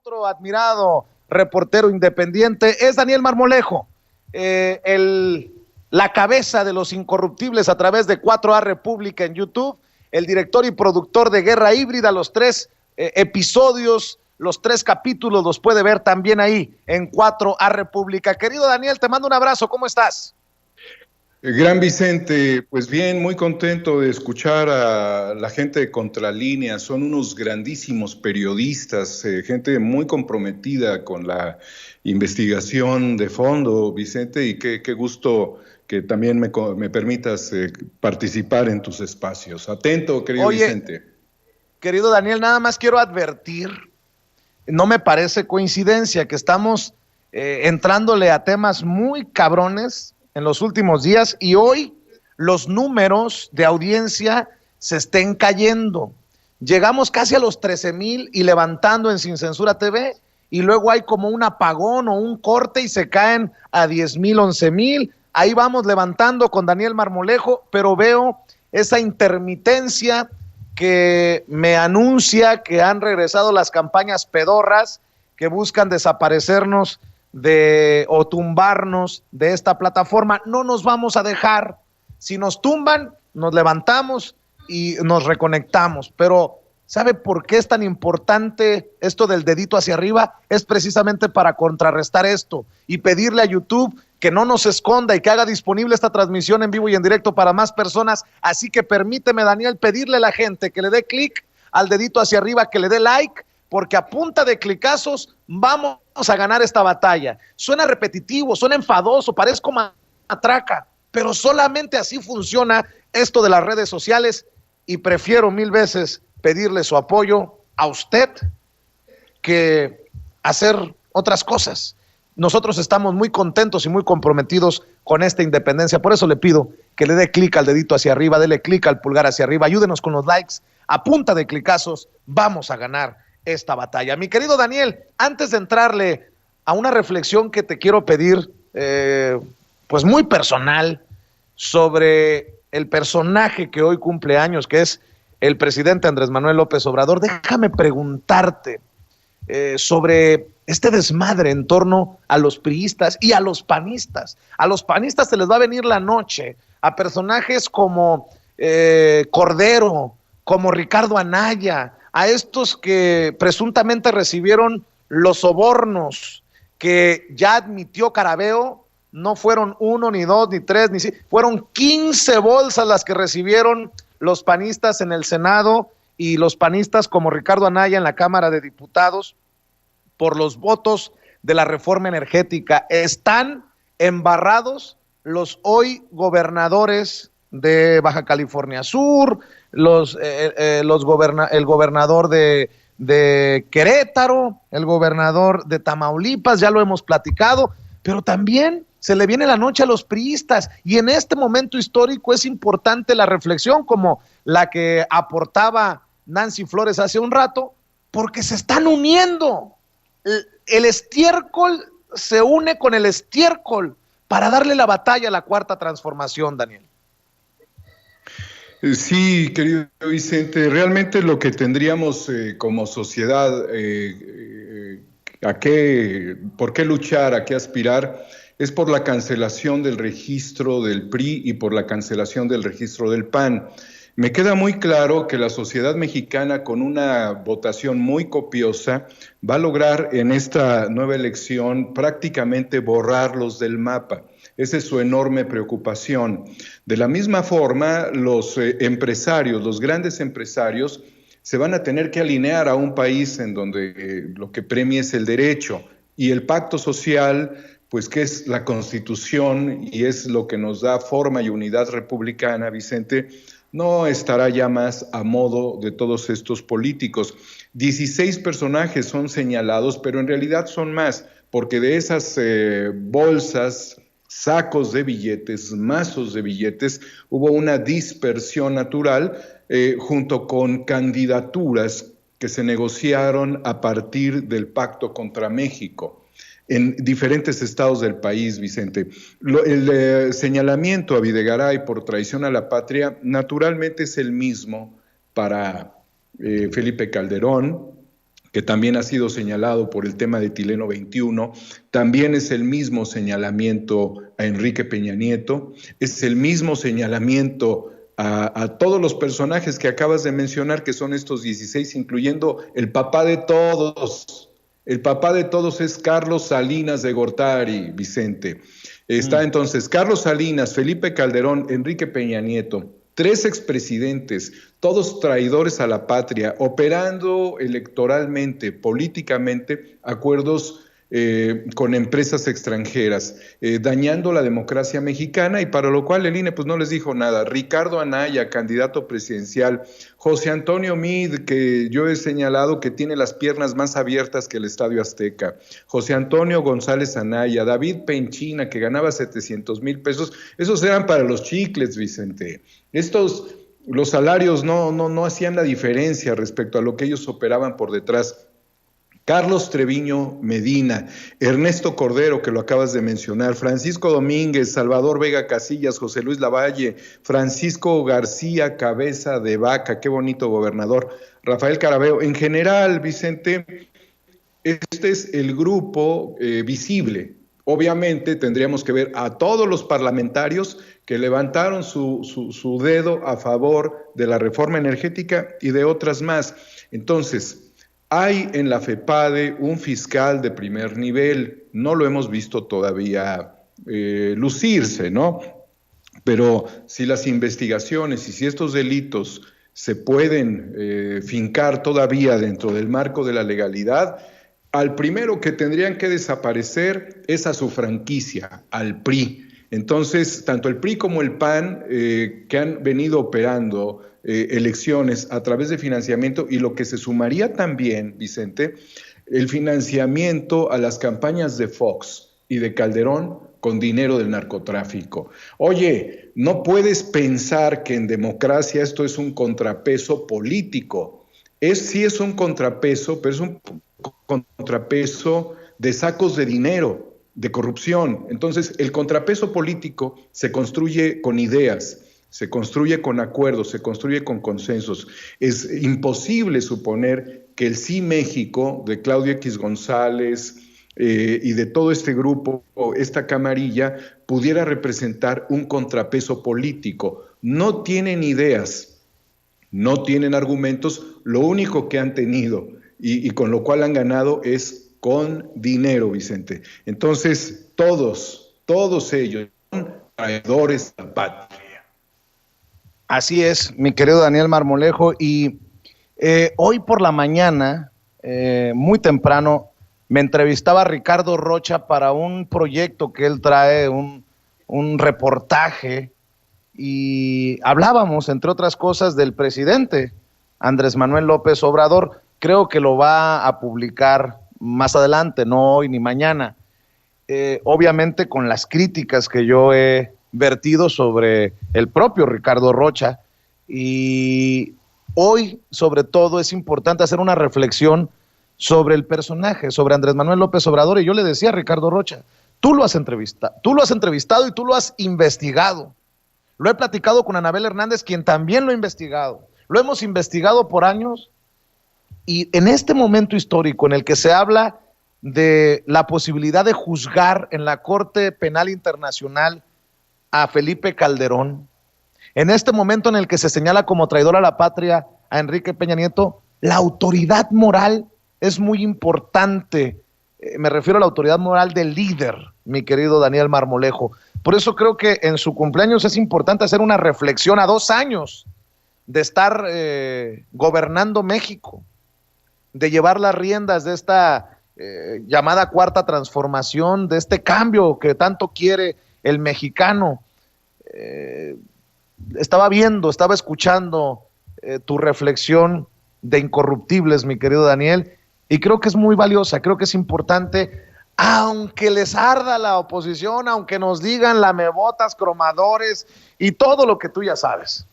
otro admirado reportero independiente, es Daniel Marmolejo, la cabeza de los incorruptibles a través de 4A República en YouTube, el director y productor de Guerra Híbrida, los 3 episodios, los 3 capítulos los puede ver también ahí en 4A República. Querido Daniel, te mando un abrazo, ¿cómo estás? Gran Vicente, pues bien, muy contento de escuchar a la gente de Contralínea. Son unos grandísimos periodistas, gente muy comprometida con la investigación de fondo, Vicente, y qué gusto que también me permitas participar en tus espacios. Atento, querido Vicente. Querido Daniel, nada más quiero advertir, no me parece coincidencia que estamos entrándole a temas muy cabrones en los últimos días y hoy los números de audiencia se estén cayendo. Llegamos casi a los 13,000 y levantando en Sin Censura TV y luego hay como un apagón o un corte y se caen a 10,000, 11,000. Ahí vamos levantando con Daniel Marmolejo, pero veo esa intermitencia que me anuncia que han regresado las campañas pedorras que buscan desaparecernos o tumbarnos de esta plataforma. No nos vamos a dejar. Si nos tumban, nos levantamos y nos reconectamos. Pero ¿sabe por qué es tan importante esto del dedito hacia arriba? Es precisamente para contrarrestar esto y pedirle a YouTube que no nos esconda y que haga disponible esta transmisión en vivo y en directo para más personas. Así que permíteme, Daniel, pedirle a la gente que le dé clic al dedito hacia arriba, que le dé like, porque a punta de clicazos vamos a ganar esta batalla. Suena repetitivo, suena enfadoso, parezco matraca, pero solamente así funciona esto de las redes sociales y prefiero 1000 veces pedirle su apoyo a usted que hacer otras cosas. Nosotros estamos muy contentos y muy comprometidos con esta independencia, por eso le pido que le dé clic al dedito hacia arriba, dele clic al pulgar hacia arriba, ayúdenos con los likes, a punta de clicazos vamos a ganar esta batalla. Mi querido Daniel, antes de entrarle a una reflexión que te quiero pedir, pues muy personal, sobre el personaje que hoy cumple años, que es el presidente Andrés Manuel López Obrador, déjame preguntarte sobre este desmadre en torno a los priistas y a los panistas. A los panistas se les va a venir la noche, a personajes como Cordero, como Ricardo Anaya, a estos que presuntamente recibieron los sobornos que ya admitió Carabeo, no fueron 1, ni 2, ni 3, ni 6, fueron 15 bolsas las que recibieron los panistas en el Senado y los panistas como Ricardo Anaya en la Cámara de Diputados por los votos de la reforma energética. Están embarrados los hoy gobernadores de Baja California Sur, el gobernador de Querétaro, el gobernador de Tamaulipas, ya lo hemos platicado, pero también se le viene la noche a los priistas y en este momento histórico es importante la reflexión como la que aportaba Nancy Flores hace un rato, porque se están uniendo. El estiércol se une con el estiércol para darle la batalla a la cuarta transformación, Daniel. Sí, querido Vicente, realmente lo que tendríamos como sociedad, por qué luchar, a qué aspirar, es por la cancelación del registro del PRI y por la cancelación del registro del PAN. Me queda muy claro que la sociedad mexicana, con una votación muy copiosa, va a lograr en esta nueva elección prácticamente borrarlos del mapa. Esa es su enorme preocupación. De la misma forma, los empresarios, los grandes empresarios, se van a tener que alinear a un país en donde lo que premia es el derecho y el pacto social, pues que es la Constitución y es lo que nos da forma y unidad republicana, Vicente, no estará ya más a modo de todos estos políticos. 16 personajes son señalados, pero en realidad son más, porque de esas bolsas, sacos de billetes, mazos de billetes, hubo una dispersión natural junto con candidaturas que se negociaron a partir del pacto contra México en diferentes estados del país, Vicente. El señalamiento a Videgaray por traición a la patria naturalmente es el mismo para Felipe Calderón, que también ha sido señalado por el tema de Tileno 21, también es el mismo señalamiento a Enrique Peña Nieto, es el mismo señalamiento a todos los personajes que acabas de mencionar, que son estos 16, incluyendo el papá de todos. El papá de todos es Carlos Salinas de Gortari, Vicente. Está entonces Carlos Salinas, Felipe Calderón, Enrique Peña Nieto, 3 expresidentes, todos traidores a la patria, operando electoralmente, políticamente, acuerdos con empresas extranjeras, dañando la democracia mexicana, y para lo cual el INE pues no les dijo nada. Ricardo Anaya, candidato presidencial, José Antonio Meade, que yo he señalado que tiene las piernas más abiertas que el Estadio Azteca, José Antonio González Anaya, David Penchina, que ganaba 700,000 pesos, esos eran para los chicles, Vicente. Los salarios no hacían la diferencia respecto a lo que ellos operaban por detrás. Carlos Treviño Medina, Ernesto Cordero, que lo acabas de mencionar, Francisco Domínguez, Salvador Vega Casillas, José Luis Lavalle, Francisco García Cabeza de Vaca, qué bonito gobernador, Rafael Carabeo. En general, Vicente, este es el grupo visible. Obviamente tendríamos que ver a todos los parlamentarios que levantaron su dedo a favor de la reforma energética y de otras más. Entonces, hay en la FEPADE un fiscal de primer nivel, no lo hemos visto todavía lucirse, ¿no? Pero si las investigaciones y si estos delitos se pueden fincar todavía dentro del marco de la legalidad, al primero que tendrían que desaparecer es a su franquicia, al PRI. Entonces, tanto el PRI como el PAN, que han venido operando elecciones a través de financiamiento, y lo que se sumaría también, Vicente, el financiamiento a las campañas de Fox y de Calderón con dinero del narcotráfico. Oye, no puedes pensar que en democracia esto es un contrapeso político. Sí es un contrapeso, pero es un contrapeso de sacos de dinero, de corrupción. Entonces, el contrapeso político se construye con ideas, se construye con acuerdos, se construye con consensos. Es imposible suponer que el Sí México de Claudio X González y de todo este grupo, esta camarilla, pudiera representar un contrapeso político. No tienen ideas, no tienen argumentos, lo único que han tenido y con lo cual han ganado es con dinero, Vicente. Entonces, todos ellos son traidores a la patria. Así es, mi querido Daniel Marmolejo, y hoy por la mañana, muy temprano, me entrevistaba Ricardo Rocha para un proyecto que él trae, un reportaje, y hablábamos, entre otras cosas, del presidente Andrés Manuel López Obrador. Creo que lo va a publicar más adelante, no hoy ni mañana. Obviamente con las críticas que yo he vertido sobre el propio Ricardo Rocha, y hoy sobre todo es importante hacer una reflexión sobre el personaje, sobre Andrés Manuel López Obrador. Y yo le decía a Ricardo Rocha, tú lo has entrevistado y tú lo has investigado. Lo he platicado con Anabel Hernández, quien también lo ha investigado. Lo hemos investigado por años, y en este momento histórico en el que se habla de la posibilidad de juzgar en la Corte Penal Internacional a Felipe Calderón, en este momento en el que se señala como traidor a la patria a Enrique Peña Nieto, la autoridad moral es muy importante. Me refiero a la autoridad moral del líder, mi querido Daniel Marmolejo. Por eso creo que en su cumpleaños es importante hacer una reflexión a 2 años de estar gobernando México, de llevar las riendas de esta llamada cuarta transformación, de este cambio que tanto quiere el mexicano. Estaba escuchando tu reflexión de Incorruptibles, mi querido Daniel, y creo que es muy valiosa, creo que es importante, aunque les arda la oposición, aunque nos digan lamebotas, cromadores y todo lo que tú ya sabes.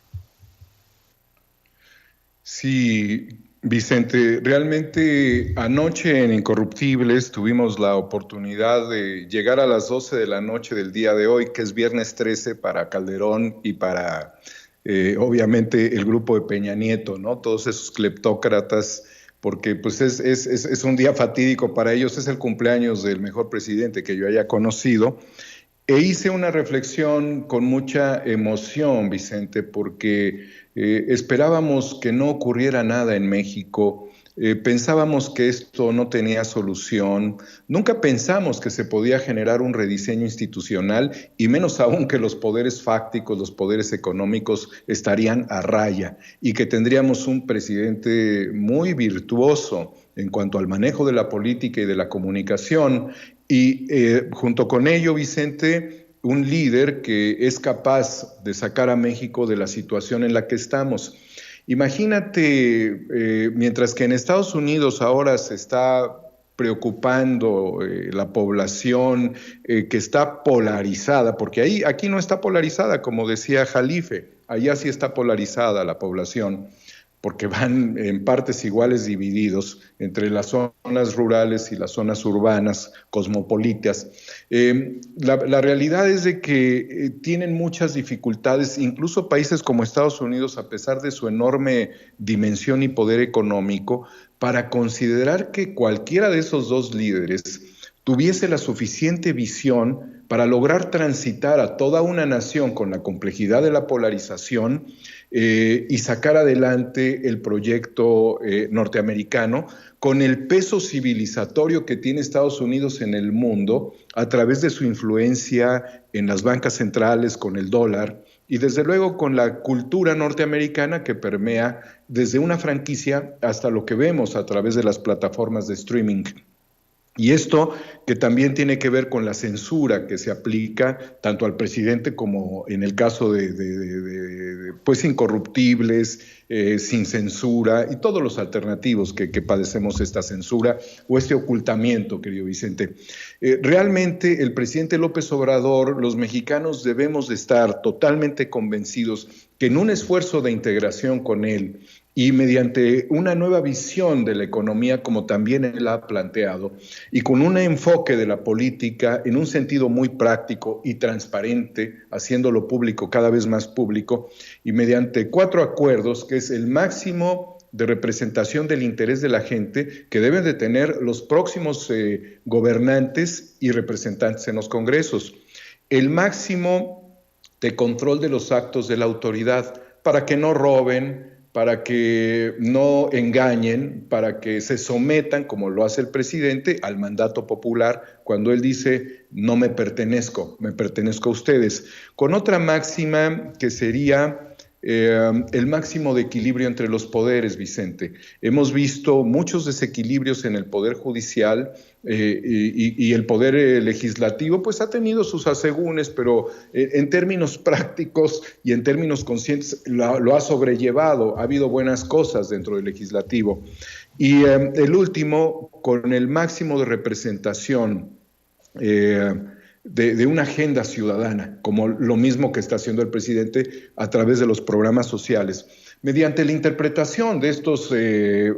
Sí, Vicente, realmente anoche en Incorruptibles tuvimos la oportunidad de llegar a las 12 de la noche del día de hoy, que es viernes 13 para Calderón y para, obviamente, el grupo de Peña Nieto, ¿no? Todos esos cleptócratas porque pues es un día fatídico para ellos, es el cumpleaños del mejor presidente que yo haya conocido. E hice una reflexión con mucha emoción, Vicente, porque esperábamos que no ocurriera nada en México, pensábamos que esto no tenía solución, nunca pensamos que se podía generar un rediseño institucional y menos aún que los poderes fácticos, los poderes económicos estarían a raya y que tendríamos un presidente muy virtuoso en cuanto al manejo de la política y de la comunicación. Y junto con ello, Vicente, un líder que es capaz de sacar a México de la situación en la que estamos. Imagínate, mientras que en Estados Unidos ahora se está preocupando la población que está polarizada, porque aquí no está polarizada, como decía Jalife, allá sí está polarizada la población, porque van en partes iguales divididos entre las zonas rurales y las zonas urbanas, cosmopolitas. La realidad es de que tienen muchas dificultades, incluso países como Estados Unidos, a pesar de su enorme dimensión y poder económico, para considerar que cualquiera de esos dos líderes tuviese la suficiente visión para lograr transitar a toda una nación con la complejidad de la polarización y sacar adelante el proyecto norteamericano con el peso civilizatorio que tiene Estados Unidos en el mundo a través de su influencia en las bancas centrales con el dólar y desde luego con la cultura norteamericana que permea desde una franquicia hasta lo que vemos a través de las plataformas de streaming. Y esto que también tiene que ver con la censura que se aplica tanto al presidente como en el caso de pues incorruptibles, sin censura y todos los alternativos que padecemos esta censura o este ocultamiento, querido Vicente. Realmente el presidente López Obrador, los mexicanos debemos de estar totalmente convencidos que en un esfuerzo de integración con él y mediante una nueva visión de la economía, como también él ha planteado, y con un enfoque de la política en un sentido muy práctico y transparente, haciéndolo público, cada vez más público, y mediante 4 acuerdos, que es el máximo de representación del interés de la gente que deben de tener los próximos gobernantes y representantes en los congresos, el máximo de control de los actos de la autoridad, para que no roben, para que no engañen, para que se sometan, como lo hace el presidente, al mandato popular, cuando él dice, no me pertenezco a ustedes. Con otra máxima que sería el máximo de equilibrio entre los poderes, Vicente. Hemos visto muchos desequilibrios en el Poder Judicial y el Poder Legislativo, pues ha tenido sus asegúnes, pero en términos prácticos y en términos conscientes lo ha sobrellevado. Ha habido buenas cosas dentro del Legislativo. Y el último, con el máximo de representación de una agenda ciudadana, como lo mismo que está haciendo el presidente a través de los programas sociales. Mediante la interpretación de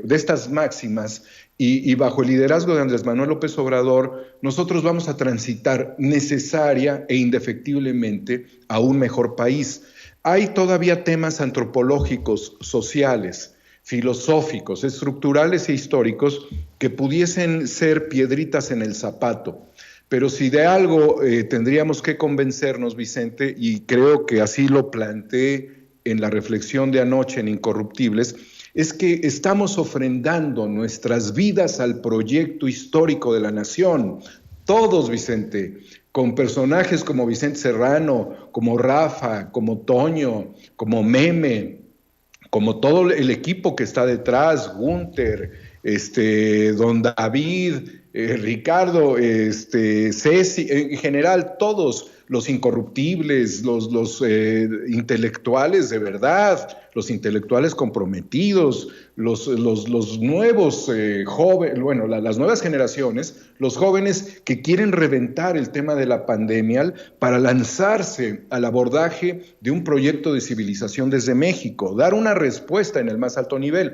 estas máximas y bajo el liderazgo de Andrés Manuel López Obrador, nosotros vamos a transitar necesaria e indefectiblemente a un mejor país. Hay todavía temas antropológicos, sociales, filosóficos, estructurales e históricos que pudiesen ser piedritas en el zapato. Pero si de algo tendríamos que convencernos, Vicente, y creo que así lo planteé en la reflexión de anoche en Incorruptibles, es que estamos ofrendando nuestras vidas al proyecto histórico de la nación. Todos, Vicente, con personajes como Vicente Serrano, como Rafa, como Toño, como Meme, como todo el equipo que está detrás, Gunther, don David, Ricardo, Ceci, en general todos los incorruptibles, los intelectuales de verdad, los intelectuales comprometidos, los nuevos jóvenes, bueno, las nuevas generaciones, los jóvenes que quieren reventar el tema de la pandemia para lanzarse al abordaje de un proyecto de civilización desde México, dar una respuesta en el más alto nivel.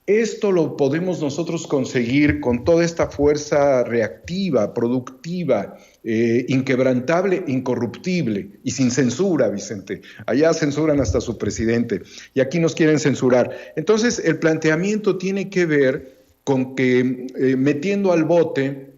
Esto lo podemos nosotros conseguir con toda esta fuerza reactiva, productiva, inquebrantable, incorruptible y sin censura, Vicente. Allá censuran hasta su presidente y aquí nos quieren censurar. Entonces, el planteamiento tiene que ver con que metiendo al bote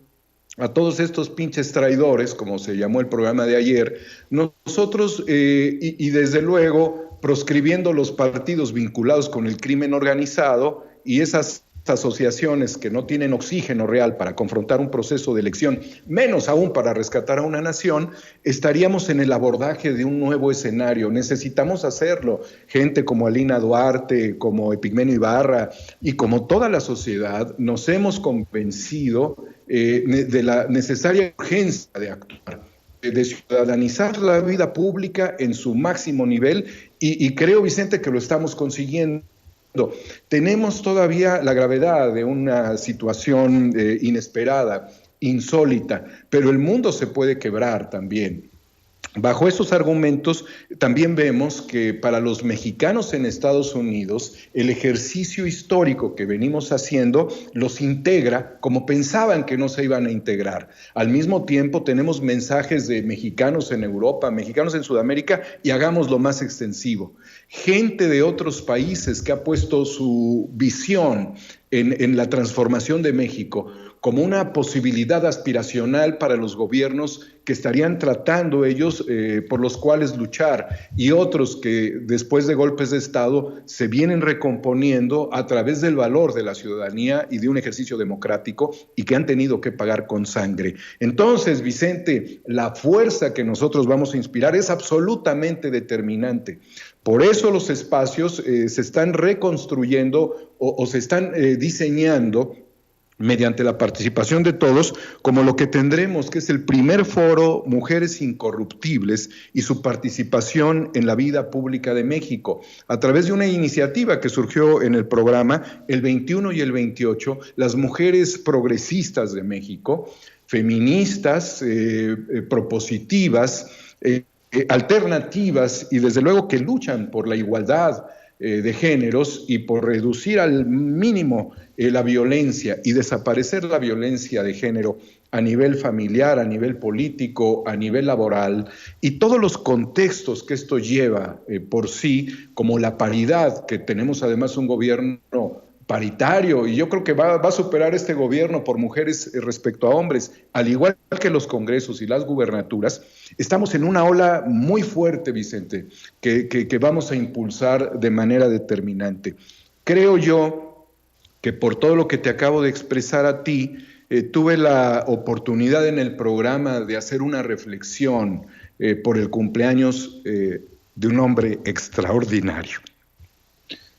a todos estos pinches traidores, como se llamó el programa de ayer, nosotros, y desde luego, proscribiendo los partidos vinculados con el crimen organizado y esas asociaciones que no tienen oxígeno real para confrontar un proceso de elección, menos aún para rescatar a una nación, estaríamos en el abordaje de un nuevo escenario. Necesitamos hacerlo. Gente como Alina Duarte, como Epigmenio Ibarra y como toda la sociedad, nos hemos convencido de la necesaria urgencia de actuar, de ciudadanizar la vida pública en su máximo nivel y creo, Vicente, que lo estamos consiguiendo. Tenemos todavía la gravedad de una situación inesperada, insólita, pero el mundo se puede quebrar también. Bajo esos argumentos, también vemos que para los mexicanos en Estados Unidos, el ejercicio histórico que venimos haciendo los integra como pensaban que no se iban a integrar. Al mismo tiempo, tenemos mensajes de mexicanos en Europa, mexicanos en Sudamérica, y hagámoslo más extensivo. Gente de otros países que ha puesto su visión en la transformación de México como una posibilidad aspiracional para los gobiernos que estarían tratando ellos por los cuales luchar, y otros que después de golpes de Estado se vienen recomponiendo a través del valor de la ciudadanía y de un ejercicio democrático y que han tenido que pagar con sangre. Entonces, Vicente, la fuerza que nosotros vamos a inspirar es absolutamente determinante. Por eso los espacios se están reconstruyendo o se están diseñando mediante la participación de todos, como lo que tendremos, que es el primer foro Mujeres Incorruptibles y su participación en la vida pública de México, a través de una iniciativa que surgió en el programa el 21 y el 28, las mujeres progresistas de México, feministas, propositivas, alternativas y desde luego que luchan por la igualdad de géneros y por reducir al mínimo la violencia y desaparecer la violencia de género a nivel familiar, a nivel político, a nivel laboral y todos los contextos que esto lleva por sí, como la paridad, que tenemos además un gobierno paritario, y yo creo que va a superar este gobierno por mujeres respecto a hombres, al igual que los congresos y las gubernaturas. Estamos en una ola muy fuerte, Vicente, que vamos a impulsar de manera determinante. Creo yo que por todo lo que te acabo de expresar a ti, tuve la oportunidad en el programa de hacer una reflexión por el cumpleaños de un hombre extraordinario.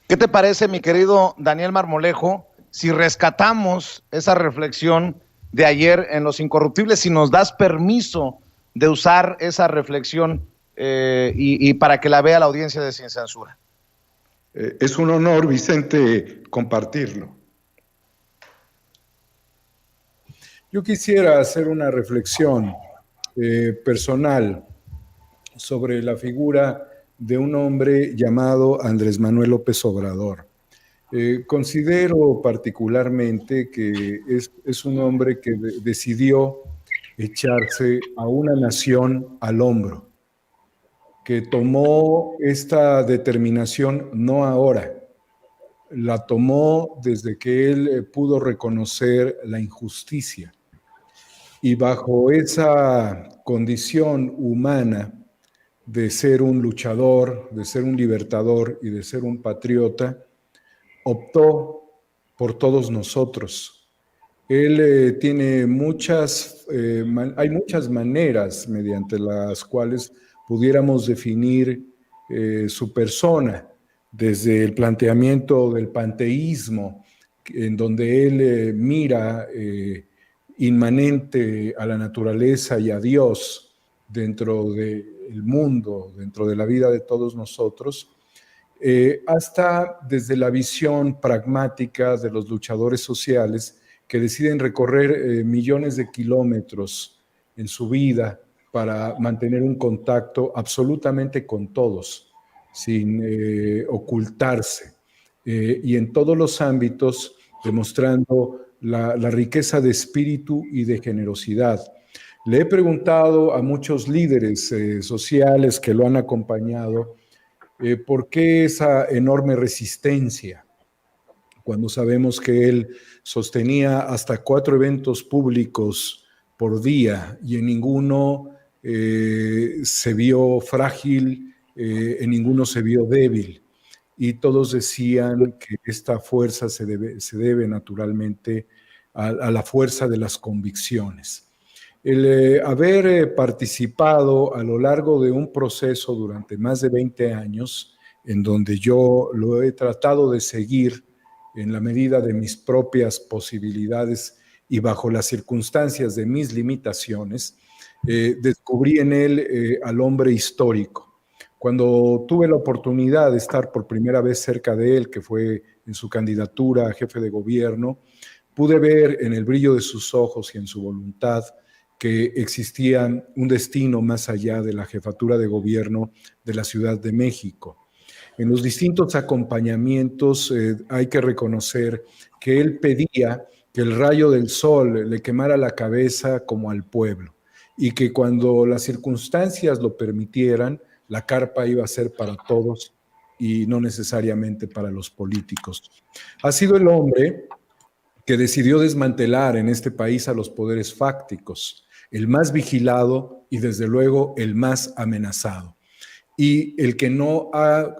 ¿Qué te parece, mi querido Daniel Marmolejo, si rescatamos esa reflexión de ayer en Los Incorruptibles, si nos das permiso de usar esa reflexión y para que la vea la audiencia de Sin Censura? Es un honor, Vicente, compartirlo. Yo quisiera hacer una reflexión personal sobre la figura de un hombre llamado Andrés Manuel López Obrador. Considero particularmente que es un hombre que decidió echarse a una nación al hombro, que tomó esta determinación no ahora, la tomó desde que él pudo reconocer la injusticia. Y bajo esa condición humana de ser un luchador, de ser un libertador y de ser un patriota, optó por todos nosotros. Él tiene hay muchas maneras mediante las cuales pudiéramos definir su persona, desde el planteamiento del panteísmo, en donde él mira inmanente a la naturaleza y a Dios dentro del mundo, dentro de la vida de todos nosotros, hasta desde la visión pragmática de los luchadores sociales que deciden recorrer millones de kilómetros en su vida para mantener un contacto absolutamente con todos, sin ocultarse, y en todos los ámbitos demostrando la riqueza de espíritu y de generosidad. Le he preguntado a muchos líderes sociales que lo han acompañado, ¿por qué esa enorme resistencia? cuando sabemos que él sostenía hasta 4 eventos públicos por día y en ninguno se vio frágil, en ninguno se vio débil. Y todos decían que esta fuerza se debe naturalmente a la fuerza de las convicciones. El haber participado a lo largo de un proceso durante más de 20 años, en donde yo lo he tratado de seguir en la medida de mis propias posibilidades y bajo las circunstancias de mis limitaciones, descubrí en él al hombre histórico. Cuando tuve la oportunidad de estar por primera vez cerca de él, que fue en su candidatura a jefe de gobierno, pude ver en el brillo de sus ojos y en su voluntad que existía un destino más allá de la jefatura de gobierno de la Ciudad de México. En los distintos acompañamientos hay que reconocer que él pedía que el rayo del sol le quemara la cabeza como al pueblo y que cuando las circunstancias lo permitieran, la carpa iba a ser para todos y no necesariamente para los políticos. Ha sido el hombre que decidió desmantelar en este país a los poderes fácticos, el más vigilado y desde luego el más amenazado, y el que no ha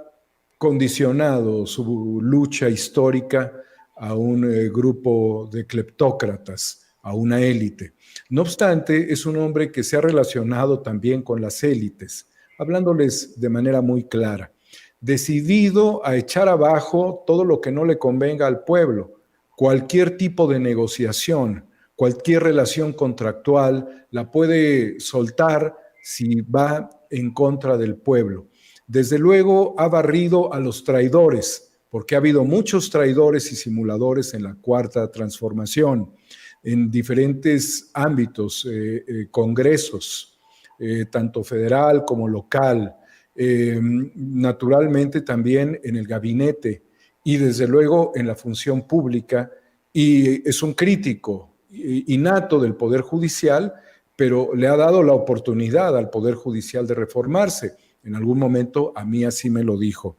condicionado su lucha histórica a un grupo de cleptócratas, a una élite. No obstante, es un hombre que se ha relacionado también con las élites, hablándoles de manera muy clara, decidido a echar abajo todo lo que no le convenga al pueblo, cualquier tipo de negociación, cualquier relación contractual la puede soltar si va en contra del pueblo. Desde luego ha barrido a los traidores, porque ha habido muchos traidores y simuladores en la Cuarta Transformación, en diferentes ámbitos, congresos, tanto federal como local, naturalmente también en el gabinete y desde luego en la función pública, y es un crítico innato del Poder Judicial, pero le ha dado la oportunidad al Poder Judicial de reformarse. En algún momento a mí así me lo dijo.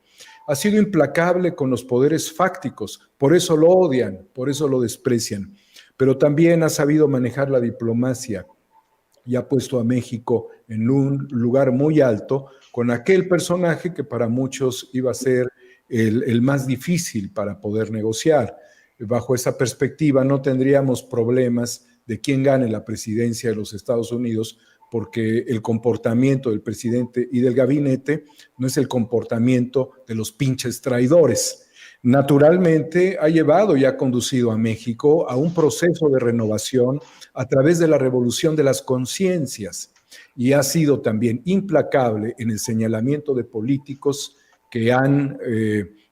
Ha sido implacable con los poderes fácticos, por eso lo odian, por eso lo desprecian, pero también ha sabido manejar la diplomacia y ha puesto a México en un lugar muy alto con aquel personaje que para muchos iba a ser el más difícil para poder negociar. Bajo esa perspectiva no tendríamos problemas de quién gane la presidencia de los Estados Unidos, porque el comportamiento del presidente y del gabinete no es el comportamiento de los pinches traidores. Naturalmente ha llevado y ha conducido a México a un proceso de renovación a través de la revolución de las conciencias y ha sido también implacable en el señalamiento de políticos que han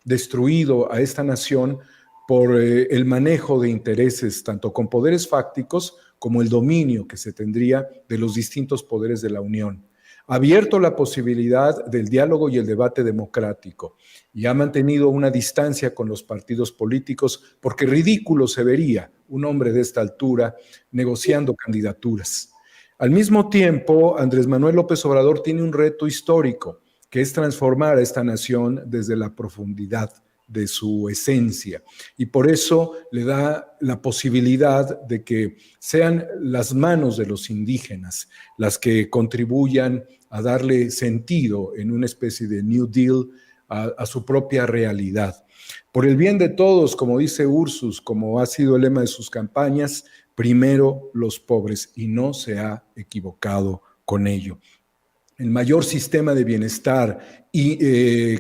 destruido a esta nación por el manejo de intereses tanto con poderes fácticos como el dominio que se tendría de los distintos poderes de la Unión. Ha abierto la posibilidad del diálogo y el debate democrático y ha mantenido una distancia con los partidos políticos porque ridículo se vería un hombre de esta altura negociando candidaturas. Al mismo tiempo, Andrés Manuel López Obrador tiene un reto histórico, que es transformar a esta nación desde la profundidad de su esencia, y por eso le da la posibilidad de que sean las manos de los indígenas las que contribuyan a darle sentido en una especie de New Deal a su propia realidad. Por el bien de todos, como dice Ursus, como ha sido el lema de sus campañas, primero los pobres, y no se ha equivocado con ello. El mayor sistema de bienestar y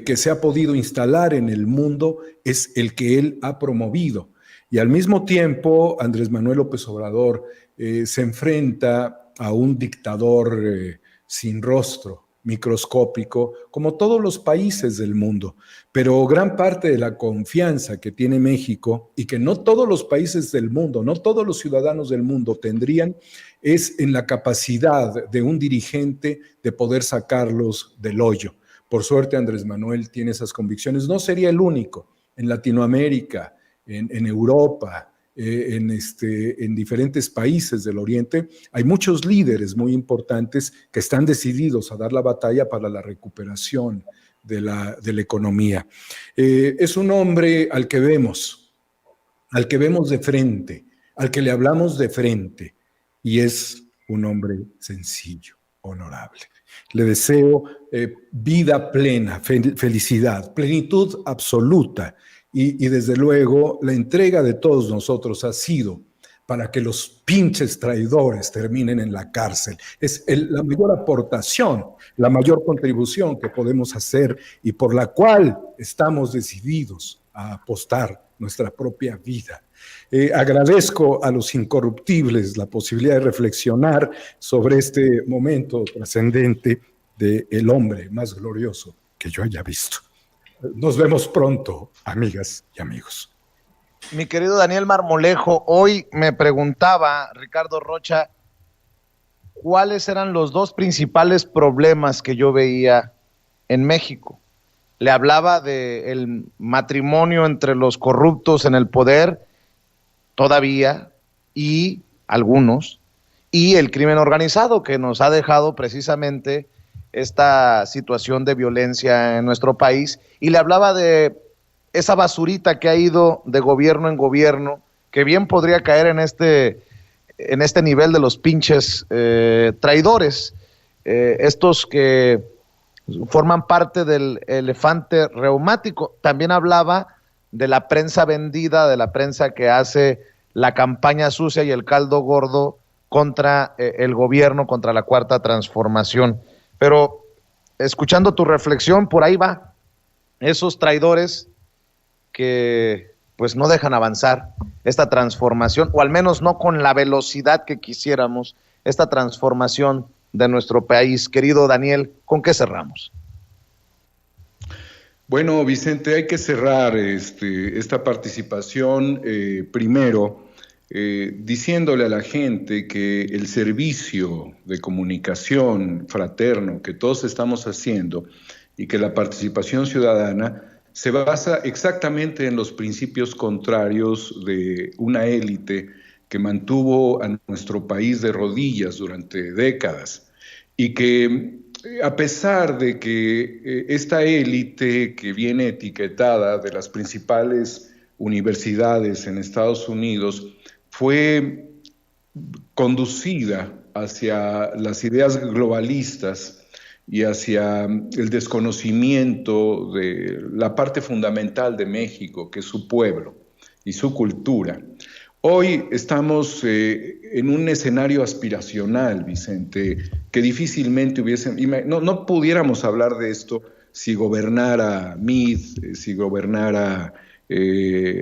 que se ha podido instalar en el mundo es el que él ha promovido. Y al mismo tiempo, Andrés Manuel López Obrador se enfrenta a un dictador sin rostro, microscópico, como todos los países del mundo. Pero gran parte de la confianza que tiene México y que no todos los países del mundo, no todos los ciudadanos del mundo tendrían, es en la capacidad de un dirigente de poder sacarlos del hoyo. Por suerte, Andrés Manuel tiene esas convicciones. No sería el único. En Latinoamérica, en Europa, en diferentes países del Oriente, hay muchos líderes muy importantes que están decididos a dar la batalla para la recuperación de la economía. Es un hombre al que vemos al que vemos de frente, al que le hablamos de frente, y es un hombre sencillo, honorable. Le deseo vida plena, felicidad, plenitud absoluta, y desde luego la entrega de todos nosotros ha sido para que los pinches traidores terminen en la cárcel. Es la mayor aportación, la mayor contribución que podemos hacer y por la cual estamos decididos a apostar nuestra propia vida. Agradezco a los incorruptibles la posibilidad de reflexionar sobre este momento trascendente del hombre más glorioso que yo haya visto. Nos vemos pronto, amigas y amigos. Mi querido Daniel Marmolejo, hoy me preguntaba Ricardo Rocha cuáles eran los dos principales problemas que yo veía en México. Le hablaba del matrimonio entre los corruptos en el poder, todavía, y algunos, y el crimen organizado, que nos ha dejado precisamente esta situación de violencia en nuestro país, y le hablaba de esa basurita que ha ido de gobierno en gobierno, que bien podría caer en este nivel de los pinches traidores, estos que forman parte del elefante reumático. También hablaba de la prensa vendida, de la prensa que hace la campaña sucia y el caldo gordo contra el gobierno, contra la Cuarta Transformación. Pero escuchando tu reflexión, por ahí va, esos traidores que pues no dejan avanzar esta transformación, o al menos no con la velocidad que quisiéramos, esta transformación de nuestro país. Querido Daniel, ¿con qué cerramos? Bueno, Vicente, hay que cerrar esta participación primero diciéndole a la gente que el servicio de comunicación fraterno que todos estamos haciendo y que la participación ciudadana se basa exactamente en los principios contrarios de una élite que mantuvo a nuestro país de rodillas durante décadas y que a pesar de que esta élite que viene etiquetada de las principales universidades en Estados Unidos fue conducida hacia las ideas globalistas y hacia el desconocimiento de la parte fundamental de México, que es su pueblo y su cultura. Hoy estamos en un escenario aspiracional, Vicente, que difícilmente no pudiéramos hablar de esto si gobernara Meade, si gobernara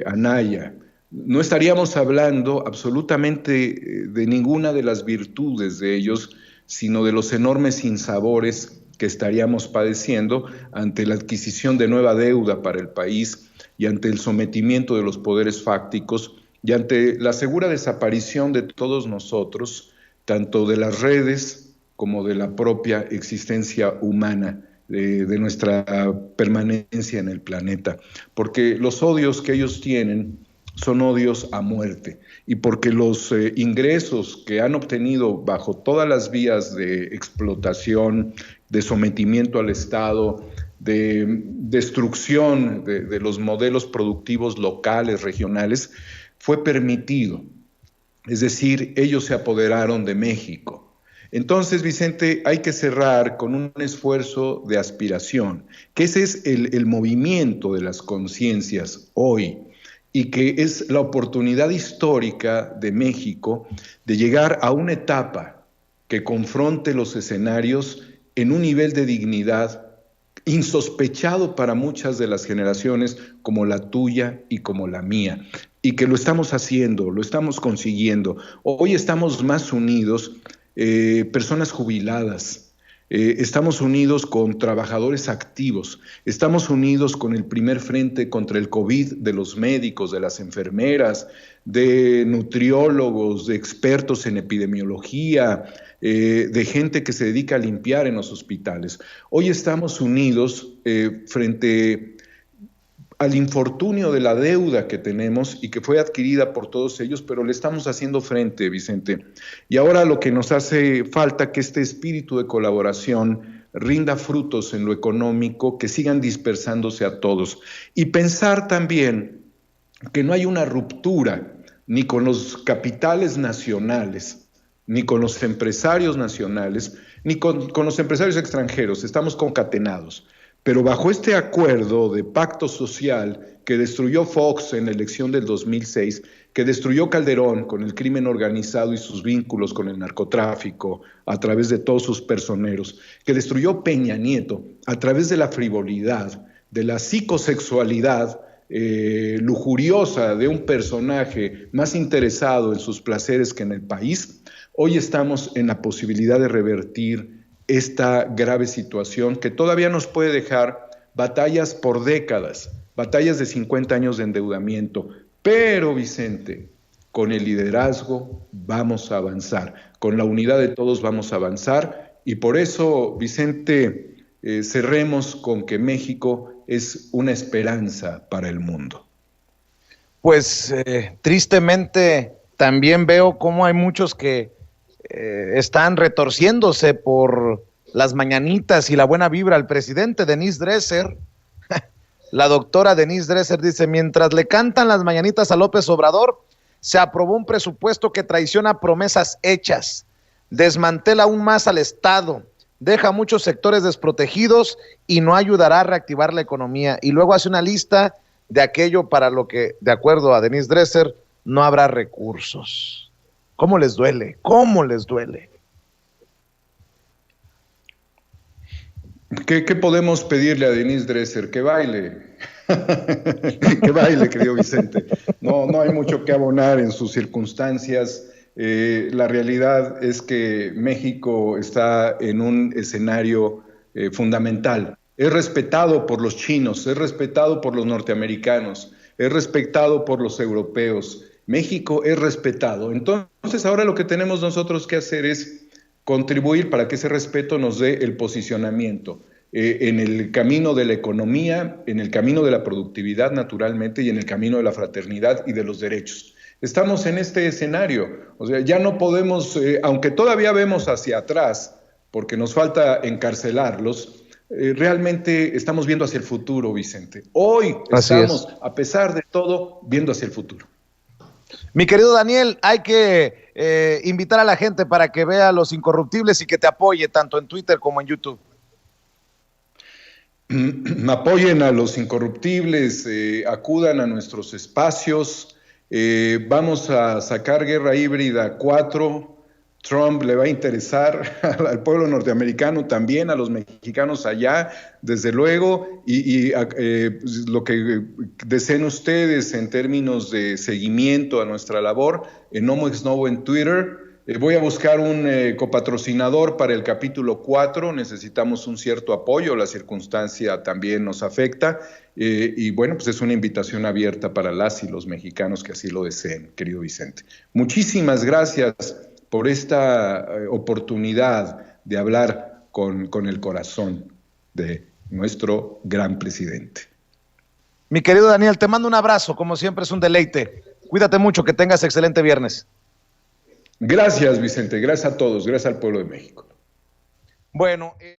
Anaya. No estaríamos hablando absolutamente de ninguna de las virtudes de ellos, sino de los enormes sinsabores que estaríamos padeciendo ante la adquisición de nueva deuda para el país y ante el sometimiento de los poderes fácticos y ante la segura desaparición de todos nosotros, tanto de las redes como de la propia existencia humana, de nuestra permanencia en el planeta. Porque los odios que ellos tienen son odios a muerte, y porque los ingresos que han obtenido bajo todas las vías de explotación, de sometimiento al Estado, de destrucción de los modelos productivos locales, regionales, fue permitido. Es decir, ellos se apoderaron de México. Entonces, Vicente, hay que cerrar con un esfuerzo de aspiración, que ese es el movimiento de las conciencias hoy, y que es la oportunidad histórica de México de llegar a una etapa que confronte los escenarios en un nivel de dignidad insospechado para muchas de las generaciones como la tuya y como la mía, y que lo estamos haciendo, lo estamos consiguiendo. Hoy estamos más unidos, personas jubiladas, estamos unidos con trabajadores activos, estamos unidos con el primer frente contra el COVID de los médicos, de las enfermeras, de nutriólogos, de expertos en epidemiología, de gente que se dedica a limpiar en los hospitales. Hoy estamos unidos frente al infortunio de la deuda que tenemos y que fue adquirida por todos ellos, pero le estamos haciendo frente, Vicente. Y ahora lo que nos hace falta que este espíritu de colaboración rinda frutos en lo económico, que sigan dispersándose a todos. Y pensar también que no hay una ruptura ni con los capitales nacionales, ni con los empresarios nacionales, ni con los empresarios extranjeros. Estamos concatenados. Pero bajo este acuerdo de pacto social que destruyó Fox en la elección del 2006, que destruyó Calderón con el crimen organizado y sus vínculos con el narcotráfico a través de todos sus personeros, que destruyó Peña Nieto a través de la frivolidad, de la psicosexualidad lujuriosa de un personaje más interesado en sus placeres que en el país, hoy estamos en la posibilidad de revertir esta grave situación que todavía nos puede dejar batallas por décadas, batallas de 50 años de endeudamiento. Pero, Vicente, con el liderazgo vamos a avanzar, con la unidad de todos vamos a avanzar, y por eso, Vicente, cerremos con que México es una esperanza para el mundo. Pues tristemente también veo cómo hay muchos que están retorciéndose por las mañanitas y la buena vibra al presidente. Denise Dresser, la doctora Denise Dresser dice, mientras le cantan las mañanitas a López Obrador, se aprobó un presupuesto que traiciona promesas hechas, desmantela aún más al Estado, deja a muchos sectores desprotegidos y no ayudará a reactivar la economía. Y luego hace una lista de aquello para lo que, de acuerdo a Denise Dresser, no habrá recursos. ¿Cómo les duele? ¿Cómo les duele? ¿Qué podemos pedirle a Denise Dresser? Que baile. Que baile, querido Vicente. No hay mucho que abonar en sus circunstancias. La realidad es que México está en un escenario fundamental. Es respetado por los chinos, es respetado por los norteamericanos, es respetado por los europeos. México es respetado. Entonces ahora lo que tenemos nosotros que hacer es contribuir para que ese respeto nos dé el posicionamiento en el camino de la economía, en el camino de la productividad naturalmente y en el camino de la fraternidad y de los derechos. Estamos en este escenario, o sea, ya no podemos, aunque todavía vemos hacia atrás, porque nos falta encarcelarlos, realmente estamos viendo hacia el futuro, Vicente. Hoy estamos, a pesar de todo, viendo hacia el futuro. Mi querido Daniel, hay que invitar a la gente para que vea Los Incorruptibles y que te apoye tanto en Twitter como en YouTube. Apoyen a Los Incorruptibles, acudan a nuestros espacios. Vamos a sacar Guerra Híbrida 4. Trump le va a interesar al pueblo norteamericano también, a los mexicanos allá, desde luego, y lo que deseen ustedes en términos de seguimiento a nuestra labor, en Homo Ex Novo en Twitter. Voy a buscar un copatrocinador para el capítulo 4, necesitamos un cierto apoyo, la circunstancia también nos afecta, y bueno, pues es una invitación abierta para las y los mexicanos que así lo deseen, querido Vicente. Muchísimas gracias por esta oportunidad de hablar con el corazón de nuestro gran presidente. Mi querido Daniel, te mando un abrazo, como siempre es un deleite. Cuídate mucho, que tengas excelente viernes. Gracias, Vicente, gracias a todos, gracias al pueblo de México. Bueno.